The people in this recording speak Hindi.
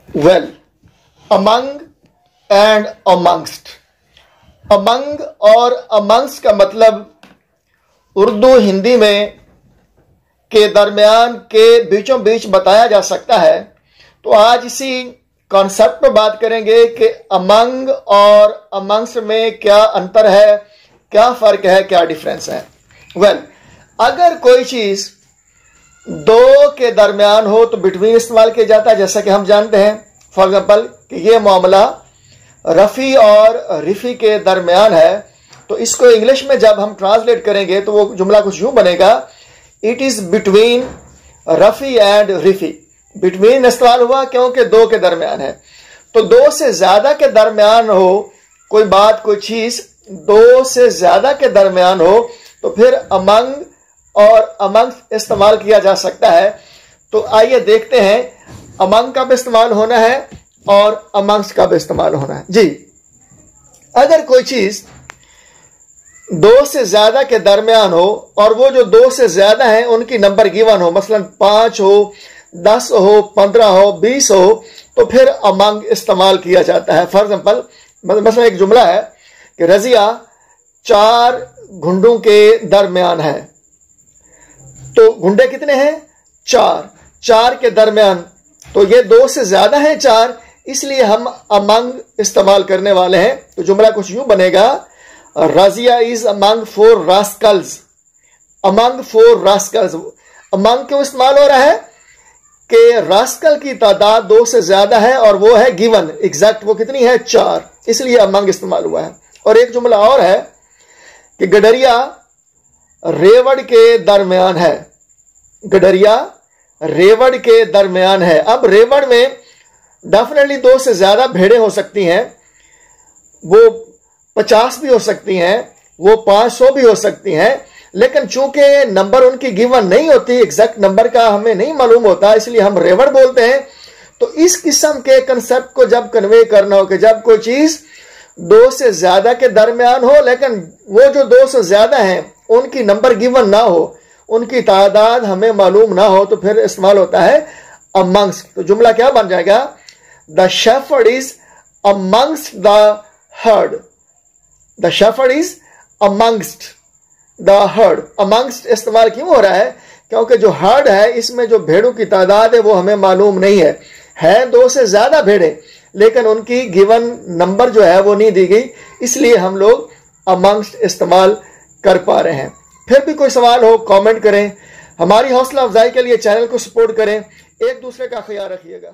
Well, among and amongst. Among और अमंगस्ट का मतलब उर्दू हिंदी में के दरमियान के बीचों बीच बताया जा सकता है। तो आज इसी कॉन्सेप्ट पर बात करेंगे कि अमंग और अमंगस्ट में क्या अंतर है, क्या फर्क है, क्या डिफरेंस है। वेल, अगर कोई चीज दो के दरमियान हो तो बिटवीन इस्तेमाल किया जाता है, जैसा कि हम जानते हैं। फॉर एग्जाम्पल कि ये मामला रफ़ी और रिफ़ी के दरमियान है, तो इसको इंग्लिश में जब हम ट्रांसलेट करेंगे तो वो जुमला कुछ यूं बनेगा, it is between Rafi and Rifi. Between इस्तेमाल हुआ क्योंकि दो के दरमियान है। तो दो से ज्यादा के दरमियान हो कोई बात, कोई चीज दो से ज्यादा के दरमियान हो तो फिर अमंग और अमंग इस्तेमाल किया जा सकता है। तो आइए देखते हैं अमंग का भी इस्तेमाल होना है और अमंग्स का भी इस्तेमाल होना है। जी, अगर कोई चीज दो से ज्यादा के दरमियान हो और वो जो दो से ज्यादा है उनकी नंबर गिवन हो, मसलन 5 हो, 10 हो, 15 हो, 20 हो, तो फिर अमंग इस्तेमाल किया जाता है। फॉर एग्जाम्पल मसलन एक जुमला है कि रजिया 4 घुंडों के दरमियान है। तो घुंडे कितने हैं? 4 के दरमियान, तो ये दो से ज्यादा है 4, इसलिए हम अमंग इस्तेमाल करने वाले हैं। तो जुमला कुछ यूं बनेगा, Razia is among 4 Rascals. Among 4 Rascals. Among क्यों इस्तेमाल हो रहा है कि रास्कल की तादाद दो से ज्यादा है और वो है गिवन, एग्जैक्ट वो कितनी है? 4, इसलिए अमंग इस्तेमाल हुआ है। और एक जुमला और है कि गडरिया रेवड़ के दरमियान है। गडरिया रेवड़ के दरमियान है। अब रेवड़ में डेफिनेटली दो से ज्यादा भेड़ें हो सकती हैं, वो 50 भी हो सकती हैं, वो 500 भी हो सकती हैं, लेकिन चूंकि नंबर उनकी गिवन नहीं होती, एग्जैक्ट नंबर का हमें नहीं मालूम होता, इसलिए हम रेवड़ बोलते हैं। तो इस किस्म के कंसेप्ट को जब कन्वे करना हो कि जब कोई चीज दो से ज्यादा के दरमियान हो लेकिन वो जो दो से ज्यादा हैं उनकी नंबर गिवन ना हो, उनकी तादाद हमें मालूम ना हो, तो फिर इस्तेमाल होता है अमंग्स्ट। तो जुमला क्या बन जाएगा? The shepherd is amongst the heard. The shepherd is amongst the heard. Amongst इस्तेमाल क्यों हो रहा है? क्योंकि जो हर्ड है इसमें जो भेड़ों की तादाद है वो हमें मालूम नहीं है दो से ज्यादा भेड़ें, लेकिन उनकी गिवन नंबर जो है वो नहीं दी गई, इसलिए हम लोग अमंग्स्ट इस्तेमाल कर पा रहे हैं। फिर भी कोई सवाल हो कमेंट करें। हमारी हौसला अफजाई के लिए चैनल को सपोर्ट करें। एक दूसरे का ख्याल रखिएगा।